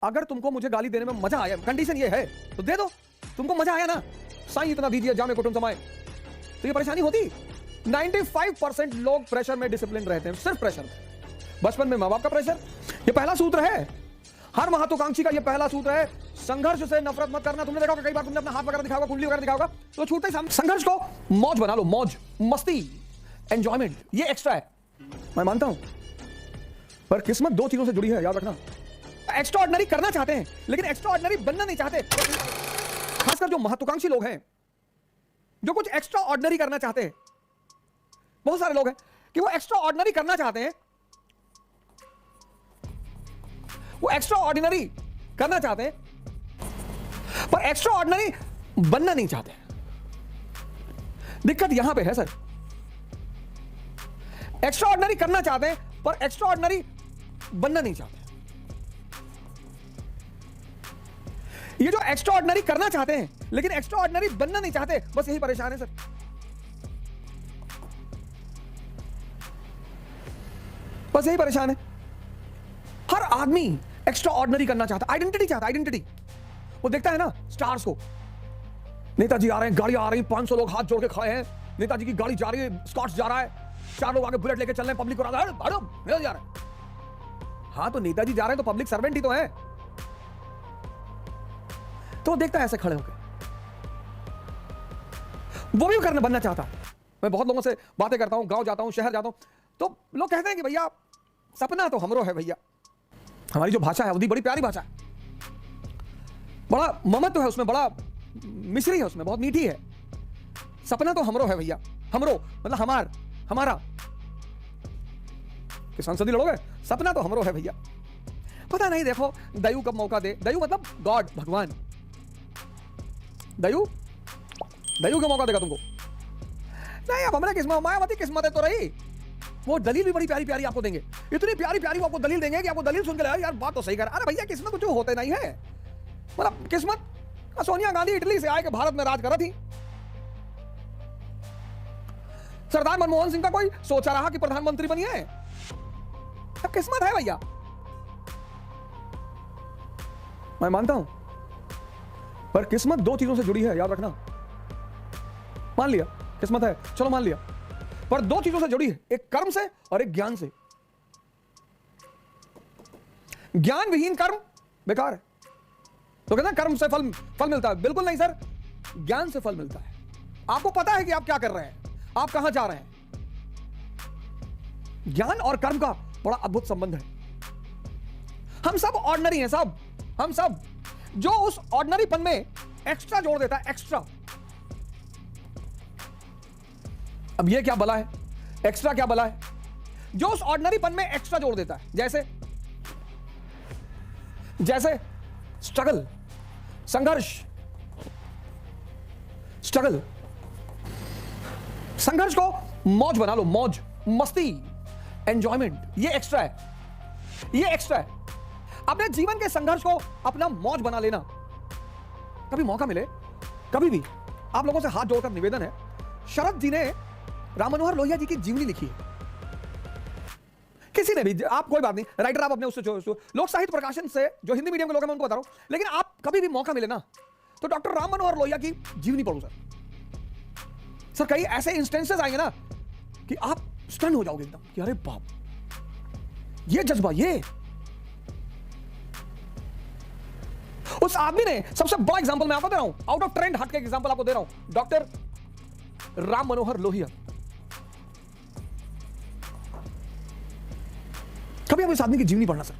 अगर तुमको मुझे गाली देने में मजा आया, कंडीशन ये है तो दे दो। तुमको मजा आया ना, साईं इतना दीजिए जामे कुटुंब समाए, तो ये परेशानी होती। 95% लोग प्रेशर में डिसिप्लिन रहते हैं, सिर्फ प्रेशर में। बचपन में माँ बाप का प्रेशर, ये पहला सूत्र है हर महत्वाकांक्षी का, ये पहला सूत्र है। संघर्ष से नफरत मत करना। तुमने देखा होगा कई बार तुमने अपना हाथ वगैरह दिखाओगा, कुंडली वगैरह दिखाओगा, तो छूटते ही संघर्ष को मौज बना लो, मौज, मस्ती, एंजॉयमेंट, ये एक्स्ट्रा है, मैं मानता हूं। पर किस्मत दो चीजों से जुड़ी है, याद रखना। एक्स्ट्रा ऑर्डिनरी करना चाहते हैं लेकिन एक्स्ट्रा ऑर्डिनरी बनना नहीं चाहते। खासकर जो महत्वाकांक्षी लोग हैं, जो कुछ एक्स्ट्रा ऑर्डिनरी करना चाहते हैं, बहुत सारे लोग हैं कि वो एक्स्ट्रा ऑर्डिनरी करना चाहते हैं, वो एक्स्ट्रा ऑर्डिनरी करना चाहते हैं पर एक्स्ट्रा ऑर्डिनरी बनना नहीं चाहते। दिक्कत यहां पे है सर, एक्स्ट्रा ऑर्डिनरी करना चाहते हैं पर एक्स्ट्रा ऑर्डिनरी बनना नहीं चाहते। ये जो एक्स्ट्रा ऑर्डिनरी करना चाहते हैं लेकिन एक्स्ट्रा ऑर्डिनरी बनना नहीं चाहते, बस यही परेशान है सर। बस यही परेशान है। हर आदमी एक्स्ट्रा ऑर्डिनरी करना चाहता है, आइडेंटिटी चाहता है, आइडेंटिटी। वो देखता है ना स्टार्स को, नेताजी आ रहे हैं, गाड़ी आ रही है, 500 लोग हाथ जोड़ के खड़े हैं, नेताजी की गाड़ी जा रही है, स्कॉट्स जा रहा है, 4 लोग आगे बुलेट लेके चल रहे हैं, पब्लिक को जा रहा है। हाँ तो नेताजी जा रहे हैं तो पब्लिक सर्वेंट ही तो है। तो वो देखता है ऐसे खड़े होकर, वो भी करना बनना चाहता। मैं बहुत लोगों से बातें करता हूं, गांव जाता हूं, शहर जाता हूं, तो लोग कहते हैं कि भैया सपना तो हमरो है भैया। हमारी जो भाषा है वो बड़ी प्यारी भाषा है, बड़ा ममत्व है उसमें, बड़ा मिश्री है उसमें, बहुत मीठी है। सपना तो हमरो है भैया, हमरो मतलब हमारा। कि संसदीय लड़ोगे, सपना तो हमरो है भैया। पता नहीं, देखो दयू कब मौका दे। दयू मतलब गॉड, भगवान। दयू का मौका देगा तुमको। नहीं अब हमारे किस्मत, मायावती किस्मत है तो रही। वो दलील भी बड़ी प्यारी प्यारी आपको देंगे, इतनी प्यारी प्यारी वो आपको दलील देंगे कि आपको दलील सुन के लगा यार बात तो सही कर। अरे भैया किस्मत कुछ होते नहीं है, मतलब किस्मत। सोनिया गांधी इटली से आए के भारत में राज कर रही थी। सरदार मनमोहन सिंह का कोई सोचा रहा कि प्रधानमंत्री बनिए? अब किस्मत है भैया, मैं मानता हूं। पर किस्मत दो चीजों से जुड़ी है, याद रखना। मान लिया किस्मत है, चलो मान लिया, पर दो चीजों से जुड़ी है, एक कर्म से और एक ज्ञान से। ज्ञान विहीन कर्म बेकार है। तो कहते हैं कर्म से फल मिलता है, बिल्कुल नहीं सर, ज्ञान से फल मिलता है। आपको पता है कि आप क्या कर रहे हैं, आप कहां जा रहे हैं। ज्ञान और कर्म का बड़ा अद्भुत संबंध है। हम सब ऑर्डिनरी हैं, सब हम सब। जो उस ऑर्डिनरीपन में एक्स्ट्रा जोड़ देता है, एक्स्ट्रा। अब ये क्या बला है, एक्स्ट्रा क्या बला है? जो उस ऑर्डिनरीपन में एक्स्ट्रा जोड़ देता है, जैसे स्ट्रगल, संघर्ष, स्ट्रगल, संघर्ष को मौज बना लो, मौज, मस्ती, एंजॉयमेंट, ये एक्स्ट्रा है, ये एक्स्ट्रा है। अपने जीवन के संघर्ष को अपना मौज बना लेना। कभी मौका मिले, कभी भी, आप लोगों से हाथ जोड़कर निवेदन है, शरद जी ने राम मनोहर लोहिया जी की जीवनी लिखी है। किसी ने भी, आप कोई बात नहीं, राइटर आप अपने उससे लोक साहित्य प्रकाशन से, जो हिंदी मीडियम के लोग हैं मैं उनको बता रहा हूं, लेकिन आप कभी भी मौका मिले ना तो डॉक्टर राम मनोहर लोहिया की जीवनी पढ़ो सर। कई ऐसे इंस्टेंसेस आएंगे ना कि आप स्टन हो जाओगे एकदम कि अरे बाप, ये जज्बा, ये उस आदमी ने। सबसे बड़ा एग्जांपल मैं आपको दे रहा हूं, आउट ऑफ ट्रेंड हट के एग्जांपल आपको दे रहा हूं, डॉक्टर राम मनोहर लोहिया। कभी आप इस आदमी की जीवनी पढ़ना सर,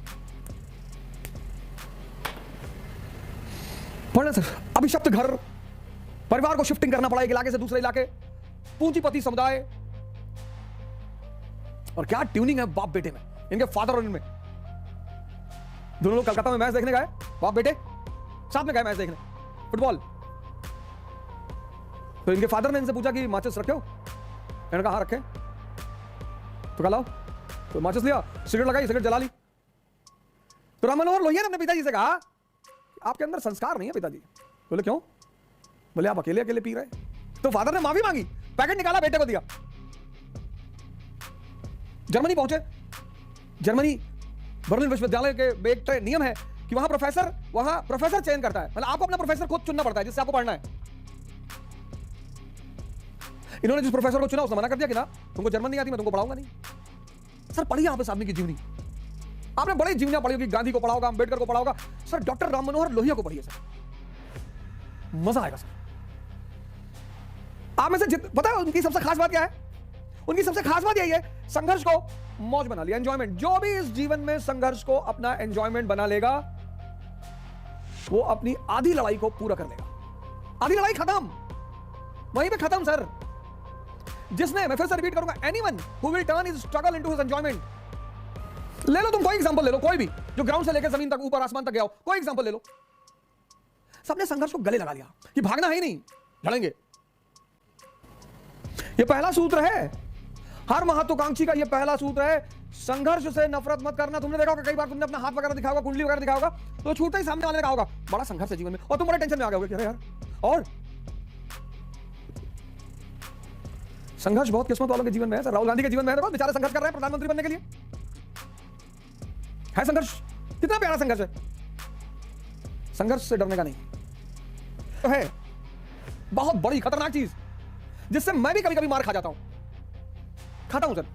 पढ़ना सर। अभिशप्त घर, परिवार को शिफ्टिंग करना पड़ा एक इलाके से दूसरे इलाके, पूंजीपति समुदाय, और क्या ट्यूनिंग है बाप बेटे में, इनके फादर और इनमें। दोनों लोग कलकत्ता में मैच देखने गए, बाप बेटे साथ में गए मैच देखने, फुटबॉल। तो इनके फादर ने इनसे पूछा कि माचिस रखे हो? इन्होंने कहा हाँ रखे। तो कहा लाओ, तो माचिस लिया, सिगरेट लगाई, सिगरेट जला ली। तो राम मनोहर लोहिया ने अपने पिताजी से कहा आपके अंदर संस्कार नहीं है पिताजी। बोले क्यों? बोले आप अकेले अकेले पी रहे। तो फादर ने माफी मांगी, पैकेट निकाला, बेटे को दिया। जर्मनी पहुंचे। जर्मनी बर्लिन विश्वविद्यालय के एक नियम है कि वहां प्रोफेसर चयन करता है, मतलब आपको अपना प्रोफेसर खुद चुनना पड़ता है जिससे आपको पढ़ना है। इन्होंने जिस प्रोफेसर को चुना उसने मना कर दिया कि ना तुमको जर्मन नहीं आती, मैं तुमको पढ़ाऊंगा नहीं। सर पढ़िए आप इस आदमी की जीवनी, आपने बड़ी जीवनियां पढ़ी होगी, गांधी को पढ़ा होगा, अंबेडकर को पढ़ा होगा, सर डॉक्टर राम मनोहर लोहिया को पढ़िए सर, मजा आएगा सर। आप में से पता है उनकी सबसे खास बात क्या है? उनकी सबसे खास बात यही है, संघर्ष को मौज बना लिया, एंजॉयमेंट। जो भी इस जीवन में संघर्ष को अपना एंजॉयमेंट बना लेगा वो अपनी आधी लड़ाई को पूरा कर लेगा। आधी लड़ाई खत्म, वहीं पे खत्म सर। जिसने, मैं फिर से रिपीट करूंगा, anyone who will turn his struggle into his enjoyment. ले लो तुम कोई एग्जांपल ले लो, कोई भी जो ग्राउंड से लेकर जमीन तक, ऊपर आसमान तक गया हो, कोई एग्जांपल ले लो। सबने संघर्ष को गले लगा लिया कि भागना है ही नहीं, लड़ेंगे। ये पहला सूत्र है हर महत्वाकांक्षी का, ये पहला सूत्र है, संघर्ष से नफरत मत करना। तुमने देखा होगा कई बार, तुमने अपना हाथ वगैरह दिखा होगा, कुंडली वगैरह दिखा होगा, तो छूटते ही सामने वाले ने कहा होगा बड़ा संघर्ष है जीवन में, और तुम बड़े टेंशन में आ गए होगे, अरे यार। और संघर्ष बहुत किस्मत वालों के जीवन में है सर। राहुल गांधी के जीवन में है, देखो बेचारे संघर्ष कर रहे हैं प्रधानमंत्री बनने के लिए। है संघर्ष, कितना प्यारा संघर्ष है। संघर्ष से डरने का नहीं तो है बहुत बड़ी खतरनाक चीज, जिससे मैं भी कभी कभी मार खा जाता हूं, खाता हूं सर,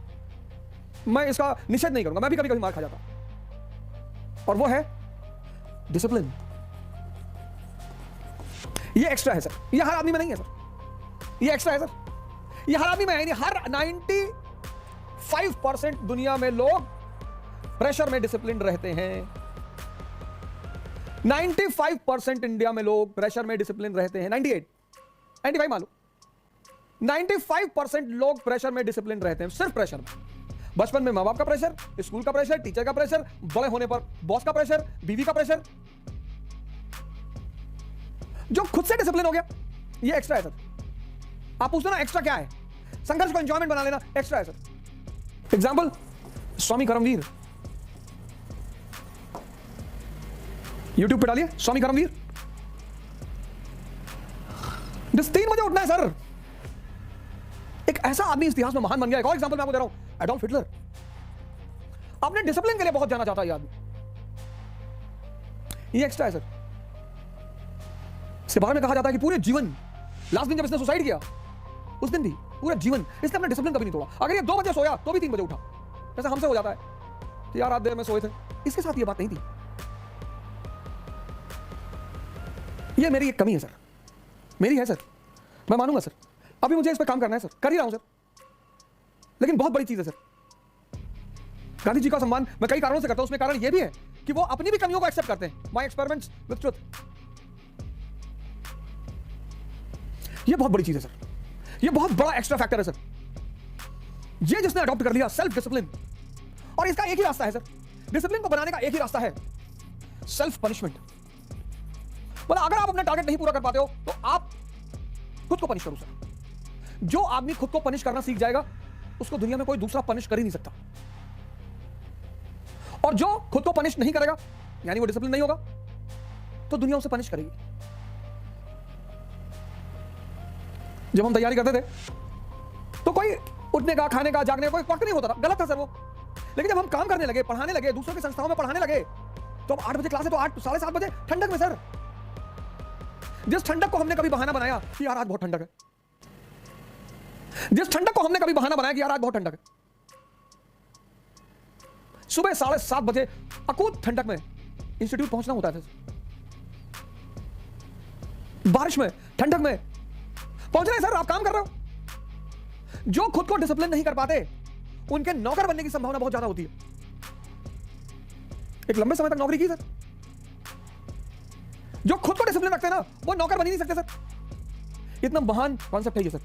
मैं इसका निषेध नहीं करूंगा, मैं भी कभी कभी मार खा जाता हूं, और वो है डिसिप्लिन। ये एक्स्ट्रा है सर, ये हर आदमी में नहीं है सर, ये एक्स्ट्रा है सर, ये हर आदमी में है नहीं। हर 95% दुनिया में लोग प्रेशर में डिसिप्लिन रहते हैं। 95% इंडिया में लोग प्रेशर में डिसिप्लिन रहते हैं। 95 मान लो, 95% लोग प्रेशर में डिसिप्लिन रहते हैं, सिर्फ प्रेशर में। बचपन में मां बाप का प्रेशर, स्कूल का प्रेशर, टीचर का प्रेशर, बड़े होने पर बॉस का प्रेशर, बीवी का प्रेशर। जो खुद से डिसिप्लिन हो गया, ये एक्स्ट्रा है सर। आप पूछते ना एक्स्ट्रा क्या है? संघर्ष को एंजॉयमेंट बना लेना एक्स्ट्रा है सर। एग्जाम्पल, स्वामी करमवीर, यूट्यूब पे डालिए स्वामी करमवीर। 3 बजे उठना है सर। एक ऐसा आदमी इस इतिहास में महान बन गया। एक और एग्जांपल मैं आपको दे रहा हूं, एडोल्फ हिटलर। अपने डिसिप्लिन के लिए बहुत जाना चाहता है ये आदमी, ये एक्स्ट्रा है सर। इसके बारे में कहा जाता है कि पूरे जीवन, लास्ट दिन जब इसने सुसाइड किया उस दिन भी पूरा जीवन इसने अपना डिसिप्लिन कभी नहीं तोड़ा। अगर ये 2 बजे सोया तो भी 3 बजे उठा, जैसे हमसे हो जाता है कि यार रात देर में सोए थे। इसके साथ ये बात नहीं थी। ये मेरी एक कमी है सर, मेरी है सर, मैं मानूंगा सर। अभी मुझे इस पर काम करना है सर, कर ही रहा हूं सर, लेकिन बहुत बड़ी चीज है सर। गांधी जी का सम्मान मैं कई कारणों से करता हूं, उसमें कारण यह भी है कि वो अपनी भी कमियों को एक्सेप्ट करते हैं। माय एक्सपेरिमेंट्स विद ट्रुथ, ये बहुत बड़ी चीज है सर, ये बहुत बड़ा एक्स्ट्रा फैक्टर है सर। ये जिसने अडॉप्ट कर लिया सेल्फ डिसिप्लिन, और इसका एक ही रास्ता है सर, डिसिप्लिन को बनाने का एक ही रास्ता है, सेल्फ पनिशमेंट। मतलब अगर आप अपना टारगेट नहीं पूरा कर पाते हो तो आप खुद को पनिश करो सर। जो आदमी खुद को पनिश करना सीख जाएगा उसको दुनिया में कोई दूसरा पनिश कर ही नहीं सकता। और जो खुद को पनिश नहीं करेगा, यानी वो डिसिप्लिन नहीं होगा, तो दुनिया उसे पनिश करेगी। जब हम तैयारी करते थे तो कोई उठने का, खाने का, जागने का कोई वक्त नहीं होता था, गलत था सर वो। लेकिन जब हम काम करने लगे, पढ़ाने लगे, दूसरों की संस्थाओं में पढ़ाने लगे, तो अब 8 बजे क्लास है तो 8 साढ़े 7 बजे ठंडक में सर। जिस ठंडक को हमने कभी बहाना बनाया कि यार आज बहुत ठंडक है, जिस ठंडक को हमने कभी बहाना बनाया कि यार आज बहुत ठंडक है, सुबह 7:30 बजे अकूत ठंडक में इंस्टीट्यूट पहुंचना होता है। बारिश में, ठंडक में पहुंच रहे सर, आप काम कर रहे हो। जो खुद को डिसिप्लिन नहीं कर पाते उनके नौकर बनने की संभावना बहुत ज्यादा होती है। एक लंबे समय तक नौकरी की सर, जो खुद को डिसिप्लिन रखते हैं ना वो नौकर बन ही नहीं सकते सर। इतना महान कॉन्सेप्ट है ये सर,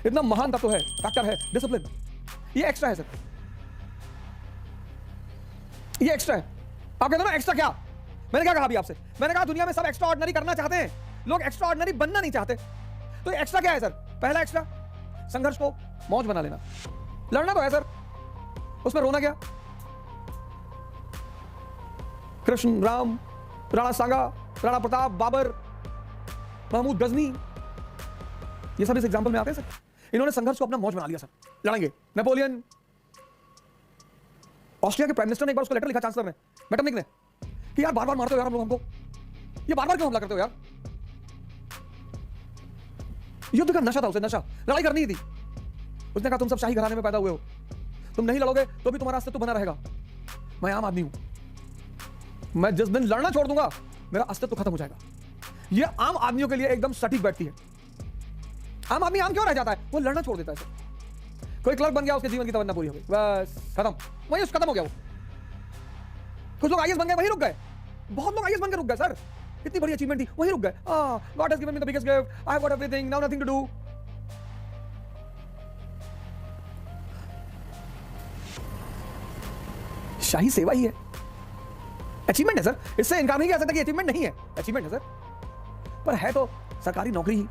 इतना महान तत्व है, फैक्टर है डिसिप्लिन। ये एक्स्ट्रा है सर, ये एक्स्ट्रा है। आप कहते हो ना एक्स्ट्रा क्या? मैंने क्या कहा अभी आपसे? मैंने कहा दुनिया में सब एक्स्ट्रा ऑर्डिनरी करना चाहते हैं, लोग एक्स्ट्रा ऑर्डिनरी बनना नहीं चाहते। तो एक्स्ट्रा क्या है सर? पहला एक्स्ट्रा, संघर्ष को मौज बना लेना। लड़ना तो है सर, उसमें रोना क्या? कृष्ण, राम, राणा सांगा, राणा प्रताप, बाबर, महमूद गजनी, ये सब इस एग्जांपल में आते हैं सर। इन्होंने संघर्ष को अपना मौज बना लिया सर, लड़ेंगे। नेपोलियन, ऑस्ट्रिया के प्राइम मिनिस्टर ने एक बार उसको लेटर लिखा चांसलर ने, मेटरनिक ने, कि यार बार बार मारते हो यार हम लोग हमको, ये बार बार क्यों हमला करते हो यार? युद्ध का नशा था उसे, नशा, लड़ाई करनी ही थी। उसने कहा तुम सब शाही घराने में पैदा हुए हो, तुम नहीं लड़ोगे तो भी तुम्हारा अस्तित्व बना रहेगा। मैं आम आदमी हूं, मैं जिस दिन लड़ना छोड़ दूंगा मेरा अस्तित्व खत्म हो जाएगा। ये आम आदमियों के लिए एकदम सटीक बैठती है। आम आदमी आम क्यों रह जाता है? वो लड़ना छोड़ देता है सर। कोई क्लर्क बन गया, उसके जीवन की तमन्ना पूरी हो गई, बस खत्म, वही खत्म हो गया वो। कुछ लोग आईएएस बन गए, वही रुक गए। बहुत लोग आईएएस बन के रुक गए सर, इतनी बड़ी अचीवमेंट थी, वही रुक गए। God has given me the biggest gift, I have got everything, now nothing to do. शाही सेवा ही है, अचीवमेंट है सर, इससे इनकार नहीं किया सकता कि अचीवमेंट नहीं है, अचीवमेंट है सर, पर है तो सरकारी नौकरी ही।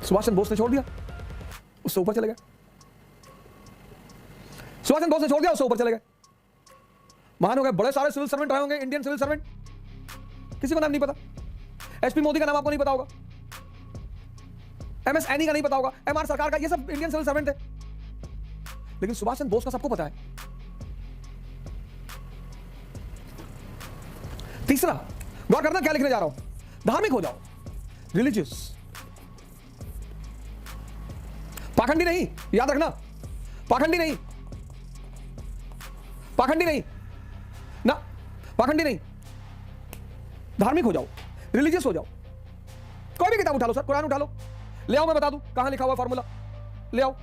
सुभाष चंद्र बोस ने छोड़ दिया, उससे ऊपर चले गए। सुभाष चंद्र बोस ने छोड़ दिया, उससे ऊपर चले गए। महान हो गए, बड़े सारे सिविल सर्वेंट रहे होंगे, इंडियन सिविल सर्वेंट, किसी को नाम नहीं पता। एचपी मोदी का नाम आपको नहीं पता होगा, एमएस एनी का नहीं पता होगा, एमआर सरकार का, ये सब इंडियन सिविल सर्वेंट थे। लेकिन सुभाष चंद्र बोस का सबको पता है। तीसरा, गौर करना क्या लिखने जा रहा हूं, धार्मिक हो जाओ, रिलीजियस, पाखंडी नहीं, याद रखना, पाखंडी नहीं, पाखंडी नहीं ना, पाखंडी नहीं, धार्मिक हो जाओ, रिलीजियस हो जाओ। कोई भी किताब उठा लो सर, कुरान उठा लो, ले आओ, मैं बता दूं कहां लिखा हुआ फॉर्मूला, ले आओ,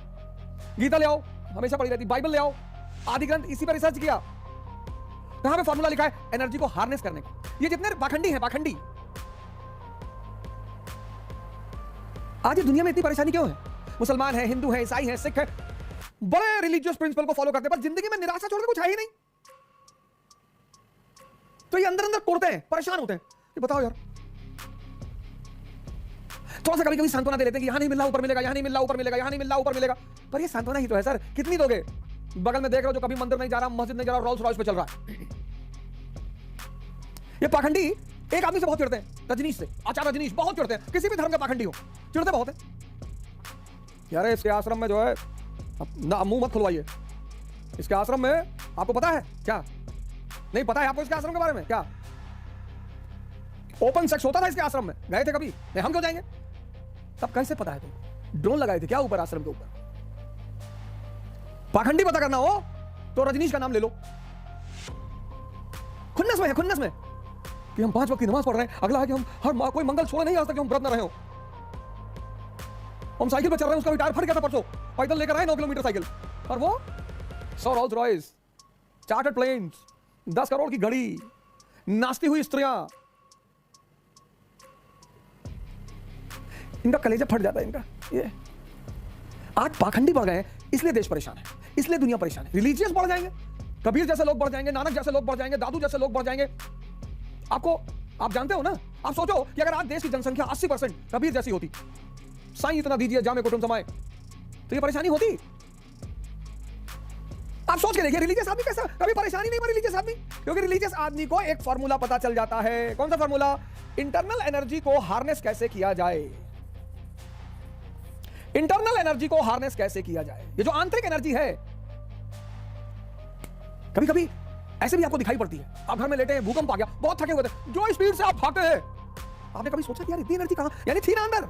गीता ले आओ, हमेशा पढ़ी रहती, बाइबल ले आओ, आदि ग्रंथ, इसी पर रिसर्च किया, कहां पे फॉर्मूला लिखा है एनर्जी को हार्नेस करने का। ये जितने पाखंडी हैं, पाखंडी, आज इस दुनिया में इतनी परेशानी क्यों है? मुसलमान है, हिंदू है, ईसाई है, सिख है, बड़े रिलीजियस प्रिंसिपल को फॉलो करते हैं, पर जिंदगी में निराशा छोड़ के कुछ है ही नहीं। तो ये अंदर अंदर कोड़ते हैं, परेशान होते हैं। ये बताओ यार, थोड़ा सा कभी कभी सांत्वना दे लेते हैं कि यहां नहीं मिल रहा ऊपर मिलेगा, यहां नहीं मिल रहा ऊपर मिलेगा, यहां नहीं मिल रहा ऊपर मिलेगा, पर ये सांत्वना ही तो है सर, कितनी दोगे? बगल में देख रहे हो जो कभी मंदिर नहीं जा रहा, मस्जिद नहीं जा रहा, रोल्स रॉयस पे चल रहा है। ये पाखंडी एक आदमी से बहुत चिढ़ते हैं, रजनीश से, आचार्य रजनीश बहुत चिढ़ते हैं, किसी भी धर्म के पाखंडी हो चिढ़ते बहुत है। यार इसके आश्रम में जो है ना, मुंह मत खुलवाइए, इसके आश्रम में आपको पता है क्या? नहीं पता है आपको इसके आश्रम के बारे में? क्या ओपन सेक्स होता था इसके आश्रम में? गए थे कभी? नहीं, हम क्यों जाएंगे? तब कैसे पता है? तुम ड्रोन लगाए थे क्या ऊपर आश्रम के ऊपर? पाखंडी पता करना हो तो रजनीश का नाम ले लो। खुन्नस में है, खुन्नस में कि हम 5 वक्त की नमाज पढ़ रहे हैं, अगला है कि हम हर कोई मंगल छोड़े नहीं आज तक कि हम व्रत न रहे हो। हम साइकिल पे चल रहे हैं, उसका भी टायर फट गया था परसों, पैदल लेकर आए 9 किलोमीटर साइकिल, और वो 100 Rolls Royce, chartered planes, 10 crore की घड़ी, नाचती हुई स्त्रियां, इनका कलेजा फट जाता है इनका। ये आज पाखंडी बढ़ गए हैं, इसलिए देश परेशान है, इसलिए दुनिया परेशान है। रिलीजियस बढ़ जाएंगे, कबीर जैसे लोग बढ़ जाएंगे, नानक जैसे लोग बढ़ जाएंगे, दादू जैसे लोग बढ़ जाएंगे। आप जानते हो ना, आप सोचो कि अगर आज देश की जनसंख्या 80% कबीर जैसी होती, साईं इतना दीजिए जामे कुटुंब समाए, तो ये परेशानी होती? आप सोच के देखिए, रिलीजियस आदमी कैसा, कभी परेशानी नहीं, रिलीजियस आदमी, क्योंकि रिलीजियस आदमी को एक फार्मूला पता चल जाता है। कौन सा फार्मूला? इंटरनल एनर्जी को हार्नेस कैसे किया जाए, इंटरनल एनर्जी को हार्नेस कैसे किया जाए। ये जो आंतरिक एनर्जी है, कभी कभी ऐसे भी आपको दिखाई पड़ती है। आप घर में लेटे हैं, भूकंप आ गया, बहुत थके हुए थे, जो स्पीड से आप भागते हैं, आपने कभी सोचा कि यार इतनी एनर्जी कहां, यानी थी ना अंदर।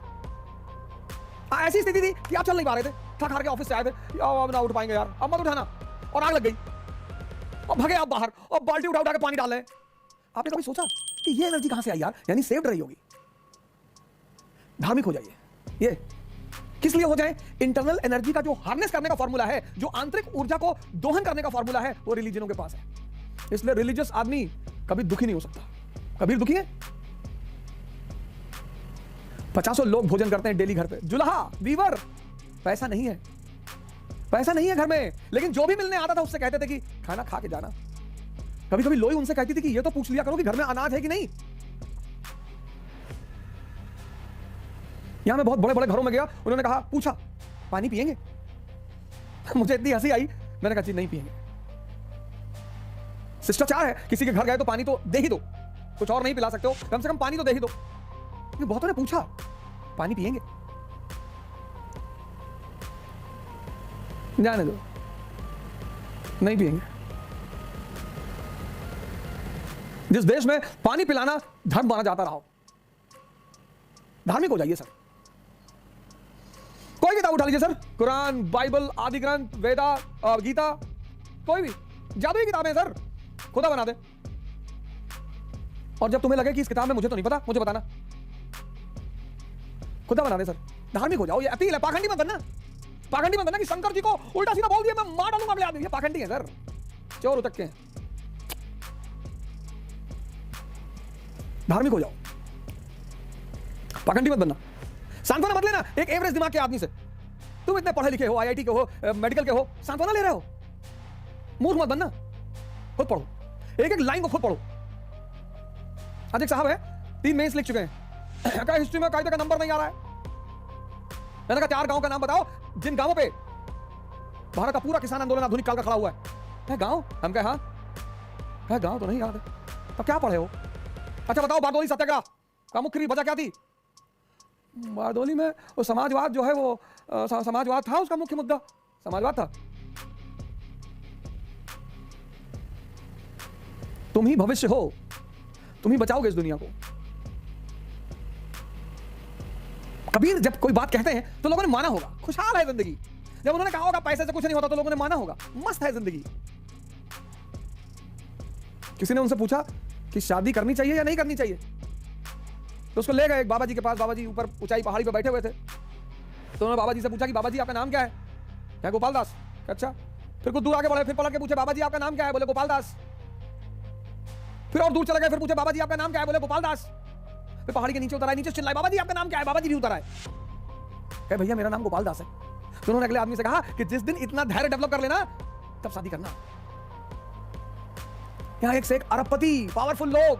ऐसी स्थिति थी कि आप चल नहीं पा रहे थे, थक हार के ऑफिस से आए थे, अब ना उठ पाएंगे यार, अब मत उठाना, और आग लग गई, और भगे आप बाहर, और बाल्टी उठा उठा के पानी डाल रहे हैं। आपने कभी सोचा कि ये एनर्जी कहां से आई यार, यानी सेव्ड रही होगी। धार्मिक हो जाइए। ये किस लिए हो जाए? इंटरनल एनर्जी का जो हार्नेस करने का फॉर्मूला है, जो आंतरिक ऊर्जा को दोहन करने का फॉर्मूला है, वो रिलीजनों के पास है। इसलिए रिलीजियस आदमी कभी दुखी नहीं हो सकता। कबीर दुखी है? 50 लोग भोजन करते हैं डेली घर पे, जुल्हा, वीवर, पैसा नहीं है, पैसा नहीं है घर में, लेकिन जो भी मिलने आता था उससे कहते थे कि खाना खा के जाना। कभी कभी लोई उनसे कहती थी कि ये तो पूछ लिया करो कि घर में अनाज है कि नहीं। यहां मैं बहुत बड़े बड़े घरों में गया, उन्होंने कहा, पूछा पानी पिएंगे? मुझे इतनी हंसी आई, मैंने कहा जी नहीं पिएंगे। शिष्टाचार है, किसी के घर गए तो पानी तो दे ही दो, कुछ और नहीं पिला सकते हो, कम से कम पानी तो दे ही दो। बहुतों ने पूछा पानी पिएंगे? जाने दो, नहीं पिएंगे। जिस देश में पानी पिलाना धर्म माना जाता रहा हो, धार्मिक हो जाइए सर। कोई किताब उठा लीजिए सर, कुरान, बाइबल, आदि ग्रंथ, वेदा, गीता, कोई भी जादुई किताबें सर, खुदा बना दे। और जब तुम्हें लगे कि इस किताब में मुझे तो नहीं पता, मुझे बताना, खुदा बना दे सर। धार्मिक हो जाओ, ये अपील है। पाखंडी मत बनना, पाखंडी मत बनना कि शंकर जी को उल्टा सीधा बोल दिया मैं मार डालूंगा अगले आदमी। ये पाखंडी है सर, चोर उतक के हैं। धार्मिक हो जाओ, पाखंडी मत बनना। सांत्वना मत लेना एक एवरेज दिमाग के आदमी से। तुम इतने पढ़े लिखे हो, आईआईटी के हो, मेडिकल के हो, सांत्वना ले रहे हो। मूर्ख मत बनना, खुद पढ़ो, एक एक लाइन को खुद पढ़ो। आज एक साहब है 3 मेंस लिख चुके हैं, क्या हिस्ट्री में कायदे का नंबर नहीं आ रहा है। मैंने कहा 4 गांव का नाम बताओ जिन गांवों पे भारत का पूरा किसान आंदोलन आधुनिक काल का खड़ा हुआ है। गांव? हम कहे हाँ, गांव तो नहीं याद है। तब क्या पढ़े हो? अच्छा बताओ, बारदोली सत्याग्रह का मुख्य वजह क्या थी? बारदोली में वो समाजवाद जो है, वो समाजवाद था उसका मुख्य मुद्दा, समाजवाद था। तुम ही भविष्य हो, तुम ही बचाओगे इस दुनिया को। कबीर जब कोई बात कहते हैं तो लोगों ने माना होगा, खुशहाल है जिंदगी। जब उन्होंने कहा होगा पैसे से कुछ नहीं होता तो लोगों ने माना होगा, मस्त है जिंदगी। किसी ने उनसे पूछा कि शादी करनी चाहिए या नहीं करनी चाहिए, तो उसको ले गए एक बाबा जी के पास। बाबा जी ऊपर ऊंचाई पहाड़ी पर बैठे हुए थे। तो उन्होंने बाबा जी से पूछा कि बाबा जी आपका नाम क्या है? क्या गोपाल दास? अच्छा। फिर कुछ दूर आगे बढ़े, फिर पलट के पूछे बाबा जी आपका नाम क्या है? बोले गोपाल दास। फिर और दूर चले गए, फिर पूछे बाबा जी आपका नाम क्या है? बोले गोपाल दास। फिर पहाड़ी के नीचे उतर आए, नीचे चिल्लाए बाबा जी आपका नाम क्या है? बाबा जी भी उतर आए, कहे भैया मेरा नाम गोपाल दास है। तो उन्होंने अगले आदमी से कहा कि जिस दिन इतना धैर्य डेवलप कर लेना तब शादी करना। यहां एक से एक अरबपति, पावरफुल लोग,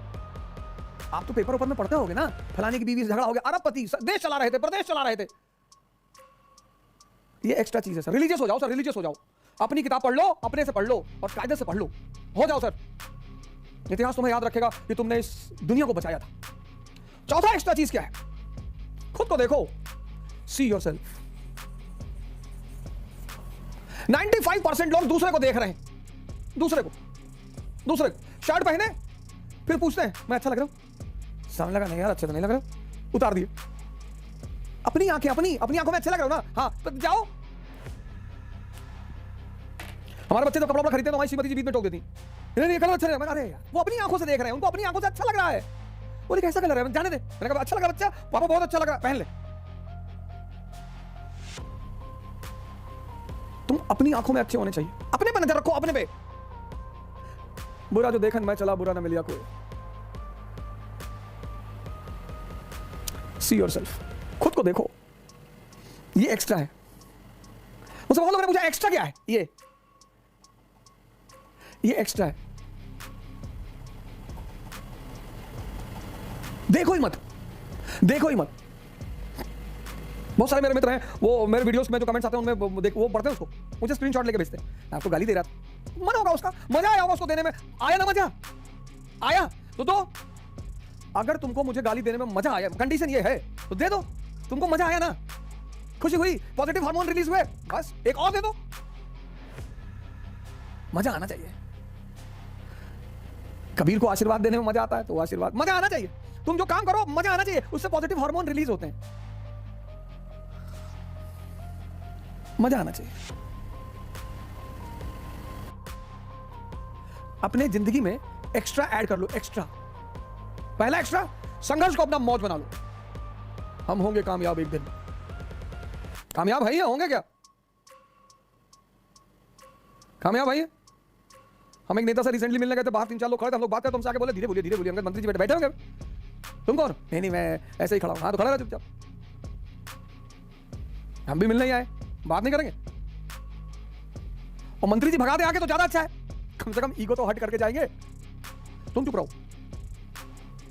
आप तो पेपर ऊपर में पढ़ते होगे ना, फलाने की बीवी से झगड़ा हो गया, अरबपति, देश चला रहे थे, प्रदेश चला रहे थे। ये एक्स्ट्रा चीज है सर। रिलीजियस हो जाओ सर, रिलीजियस हो जाओ। अपनी किताब पढ़ लो, अपने से पढ़ लो और कायदे से पढ़ लो, हो जाओ सर। इतिहास तुम्हें याद रखेगा कि तुमने इस दुनिया को बचाया था। चौथा एक्स्ट्रा चीज क्या है? खुद को देखो, सी योरसेल्फ। 95% लोग दूसरे को देख रहे हैं, दूसरे को शर्ट पहने फिर पूछते हैं मैं अच्छा लग रहा हूं? सामने लगा नहीं यार, अच्छा तो नहीं लग रहा, उतार दिए। अपनी आंखें, अपनी आंखों में अच्छा लग रहा हो ना, हाँ तो जाओ। हमारे बच्चे तो कपड़ा खरीदते हैं तो हमारी श्रीमती जी बीच में टोक देती, नहीं कलर अच्छा लग रहा है। अरे यार वो अपनी आंखों से देख रहे हैं, उनको अपनी आंखों से अच्छा लग रहा है। बोले कैसा कलर है? जाने दे। मैंने कहा अच्छा लग रहा बच्चा, पापा बहुत अच्छा लग रहा है, पहन ले। तुम अपनी आंखों में अच्छे होने चाहिए, अपने पे नजर रखो, अपने पे। बुरा जो देखन मैं चला, बुरा ना मिलिया कोई। सी योरसेल्फ, खुद को देखो। ये एक्स्ट्रा है। मुझसे बहुत लोगों ने पूछा एक्स्ट्रा क्या है? ये एक्स्ट्रा है। देखो ही मत, देखो ही मत। बहुत सारे मेरे मित्र हैं, वो मेरे वीडियोस में जो कमेंट्स आते हैं उनमें देखो, वो पढ़ते हैं उसको, मुझे स्क्रीनशॉट लेके भेजते हैं। आपको गाली दे रहा था, मन होगा उसका, मजा आया होगा उसको देने में, आया ना मजा आया तो दो। अगर तुमको मुझे गाली देने में मजा आया, कंडीशन ये है तो दे दो। तुमको मजा आया ना, खुशी हुई, पॉजिटिव हार्मोन रिलीज हुए, बस एक और दे दो। मजा आना चाहिए। कबीर को आशीर्वाद देने में मजा आता है तो आशीर्वाद, मजा आना चाहिए। तुम जो काम करो मजा आना चाहिए, उससे पॉजिटिव हार्मोन रिलीज होते हैं, मजा आना चाहिए। अपने जिंदगी में एक्स्ट्रा ऐड कर लो, एक्स्ट्रा। पहला एक्स्ट्रा, संघर्ष को अपना मौज बना लो। हम होंगे कामयाब एक दिन। कामयाब है या होंगे क्या? कामयाब है। हम एक नेता से रिसेंटली मिलने गए थे, बाहर 3-4 लोग खड़े थे, हम लोग बात करते, हमसे आके बोले धीरे बोलिए धीरे बोलिए। मंत्री जी बैठे होंगे, तुम कौन? नहीं मैं ऐसे ही खड़ा हूं। हाँ तो खड़ा रहा चुपचाप, हम भी मिलने ही आए, बात नहीं करेंगे। और मंत्री जी भगा दे आके तो ज्यादा अच्छा है, कम से कम ईगो तो हट करके जाएंगे। तुम चुप रहो।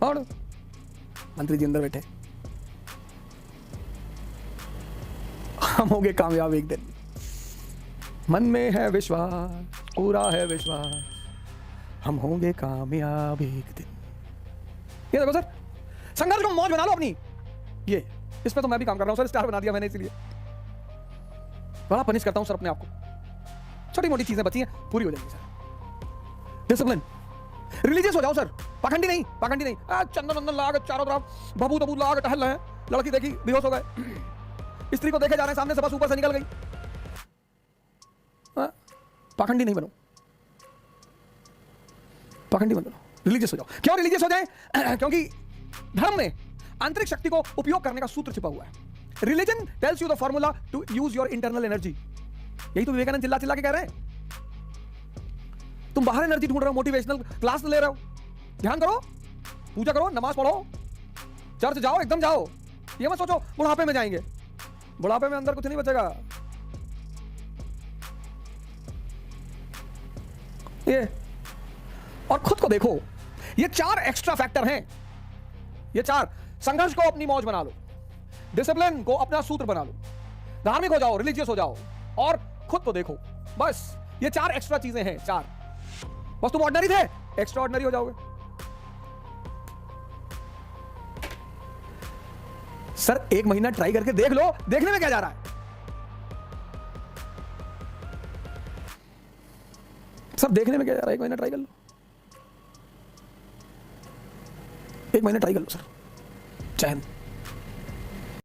और मंत्री जी अंदर बैठे, हम होंगे कामयाब एक दिन। मन में है विश्वास, पूरा है विश्वास, हम होंगे कामयाब एक दिन। ये देखो सर, संघर्ष को मौज बना लो अपनी। ये इस पे तो मैं भी काम कर रहा हूं सर, स्टार बना दिया मैंने, इसलिए बड़ा पनिश करता हूं सर अपने आप को। छोटी मोटी चीजें बची हैं, पूरी हो जाएंगी सर। डिसिप्लिन, रिलीजियस हो जाओ सर, पाखंडी नहीं, पाखंडी नहीं। चंदन वंदन लगा के चारों तरफ भभू तबू लगा के टहल रहे हैं, लड़की देखी बेहोश हो गए, स्त्री को देखे जा रहे हैं सामने से बस ऊपर से निकल गई। पाखंडी नहीं बनो, पाखंडी मत बनो, रिलीजियस हो जाओ। क्यों रिलीजियस हो जाए? क्योंकि धर्म में आंतरिक शक्ति को उपयोग करने का सूत्र छिपा हुआ है। Religion tells you the formula to use your internal energy. यही तो विवेकानंद चिल्ला चिल्ला के कह रहे हैं। तुम बाहर एनर्जी ढूंढ रहे हो, मोटिवेशनल क्लास ले रहे हो, ध्यान करो, पूजा करो, नमाज पढ़ो, चर्च जाओ, एकदम जाओ। ये मत सोचो बुढ़ापे में जाएंगे, बुढ़ापे में अंदर कुछ नहीं बचेगा। ये और खुद को देखो, ये 4 एक्स्ट्रा फैक्टर हैं। ये 4, संघर्ष को अपनी मौज बना लो, डिसिप्लिन को अपना सूत्र बना लो, धार्मिक हो जाओ, रिलीजियस हो जाओ, और खुद को देखो। बस ये 4 एक्स्ट्रा चीजें हैं, 4। बस तुम ऑर्डिनरी थे, एक्स्ट्रा ऑर्डिनरी हो जाओगे। सर 1 महीना ट्राई करके देख लो, देखने में क्या जा रहा है? सर देखने में क्या जा रहा है? 1 महीना ट्राई कर लो, 1 महीना ट्राई कर लो सर। जय हिंद।